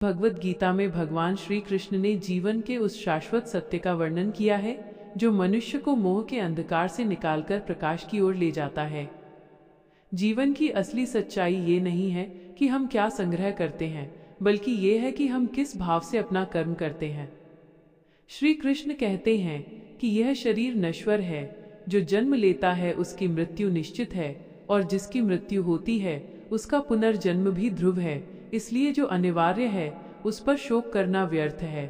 भगवत गीता में भगवान श्री कृष्ण ने जीवन के उस शाश्वत सत्य का वर्णन किया है जो मनुष्य को मोह के अंधकार से निकालकर प्रकाश की ओर ले जाता है। जीवन की असली सच्चाई ये नहीं है कि हम क्या संग्रह करते हैं, बल्कि ये है कि हम किस भाव से अपना कर्म करते हैं। श्री कृष्ण कहते हैं कि यह शरीर नश्वर है, जो जन्म लेता है उसकी मृत्यु निश्चित है, और जिसकी मृत्यु होती है उसका पुनर्जन्म भी ध्रुव है। इसलिए जो अनिवार्य है उस पर शोक करना व्यर्थ है।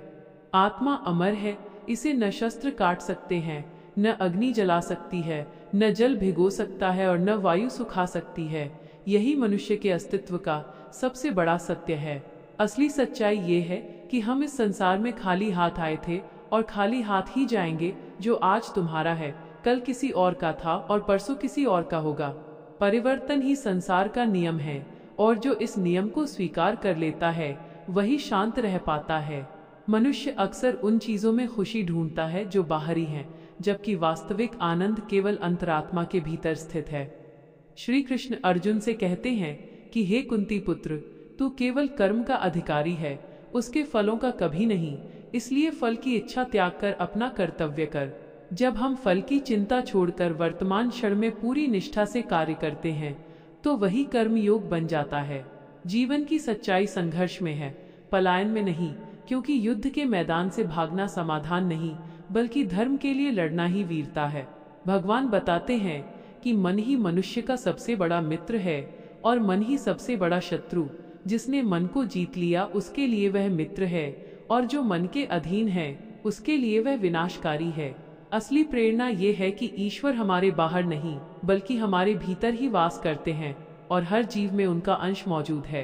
आत्मा अमर है, इसे न शस्त्र काट सकते हैं, न अग्नि जला सकती है, न जल भिगो सकता है और न वायु सुखा सकती है। यही मनुष्य के अस्तित्व का सबसे बड़ा सत्य है। असली सच्चाई ये है कि हम इस संसार में खाली हाथ आए थे और खाली हाथ ही जाएंगे। जो आज तुम्हारा है कल किसी और का था और परसों किसी और का होगा। परिवर्तन ही संसार का नियम है, और जो इस नियम को स्वीकार कर लेता है वही शांत रह पाता है। मनुष्य अक्सर उन चीजों में खुशी ढूंढता है जो बाहरी हैं, जबकि वास्तविक आनंद केवल अंतरात्मा के भीतर स्थित है। श्री कृष्ण अर्जुन से कहते हैं कि हे कुंती पुत्र, तू केवल कर्म का अधिकारी है, उसके फलों का कभी नहीं। इसलिए फल की इच्छा त्याग कर अपना कर्तव्य कर। जब हम फल की चिंता छोड़कर वर्तमान क्षण में पूरी निष्ठा से कार्य करते हैं तो वही कर्म योग बन जाता है। जीवन की सच्चाई संघर्ष में है, पलायन में नहीं, क्योंकि युद्ध के मैदान से भागना समाधान नहीं, बल्कि धर्म के लिए लड़ना ही वीरता है। भगवान बताते हैं कि मन ही मनुष्य का सबसे बड़ा मित्र है और मन ही सबसे बड़ा शत्रु। जिसने मन को जीत लिया उसके लिए वह मित्र है, और जो मन के अधीन है उसके लिए वह विनाशकारी है। असली प्रेरणा ये है कि ईश्वर हमारे बाहर नहीं बल्कि हमारे भीतर ही वास करते हैं, और हर जीव में उनका अंश मौजूद है।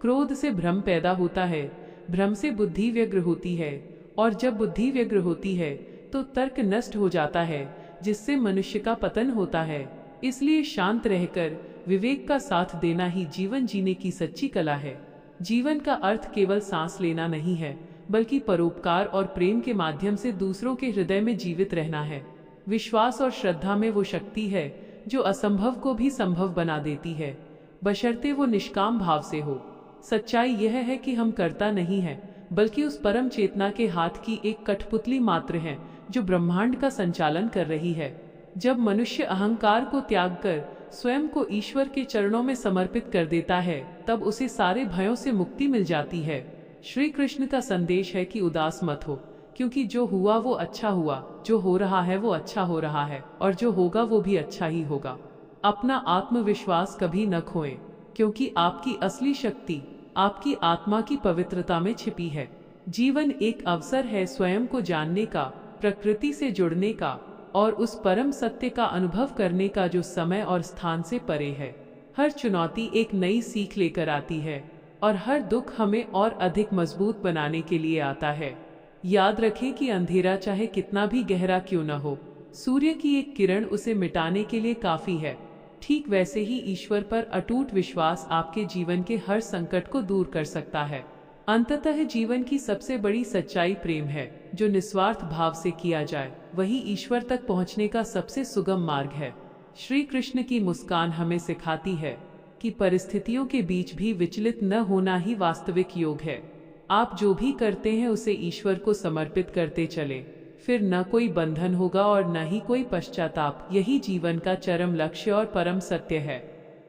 क्रोध से भ्रम पैदा होता है, भ्रम से बुद्धि व्यग्र होती है, और जब बुद्धि व्यग्र होती है तो तर्क नष्ट हो जाता है, जिससे मनुष्य का पतन होता है। इसलिए शांत रहकर विवेक का साथ देना ही जीवन जीने की सच्ची कला है। जीवन का अर्थ केवल सांस लेना नहीं है, बल्कि परोपकार और प्रेम के माध्यम से दूसरों के हृदय में जीवित रहना है। विश्वास और श्रद्धा में वो शक्ति है जो असंभव को भी संभव बना देती है, बशर्ते वो निष्काम भाव से हो। सच्चाई यह है कि हम कर्ता नहीं हैं, बल्कि उस परम चेतना के हाथ की एक कठपुतली मात्र हैं जो ब्रह्मांड का संचालन कर रही है। जब मनुष्य अहंकार को त्याग कर स्वयं को ईश्वर के चरणों में समर्पित कर देता है, तब उसे सारे भयों से मुक्ति मिल जाती है। श्री कृष्ण का संदेश है कि उदास मत हो, क्योंकि जो हुआ वो अच्छा हुआ, जो हो रहा है वो अच्छा हो रहा है, और जो होगा वो भी अच्छा ही होगा। अपना आत्मविश्वास कभी न खोएं, क्योंकि आपकी असली शक्ति आपकी आत्मा की पवित्रता में छिपी है। जीवन एक अवसर है स्वयं को जानने का, प्रकृति से जुड़ने का, और उस परम सत्य का अनुभव करने का जो समय और स्थान से परे है। हर चुनौती एक नई सीख लेकर आती है, और हर दुख हमें और अधिक मजबूत बनाने के लिए आता है। याद रखें कि अंधेरा चाहे कितना भी गहरा क्यों न हो, सूर्य की एक किरण उसे मिटाने के लिए काफी है। ठीक वैसे ही ईश्वर पर अटूट विश्वास आपके जीवन के हर संकट को दूर कर सकता है। अंततः जीवन की सबसे बड़ी सच्चाई प्रेम है, जो निस्वार्थ भाव से किया जाए वही ईश्वर तक पहुंचने का सबसे सुगम मार्ग है। श्री कृष्ण की मुस्कान हमें सिखाती है कि परिस्थितियों के बीच भी विचलित न होना ही वास्तविक योग है। आप जो भी करते हैं उसे ईश्वर को समर्पित करते चले, फिर न कोई बंधन होगा और न ही कोई पश्चाताप। यही जीवन का चरम लक्ष्य और परम सत्य है।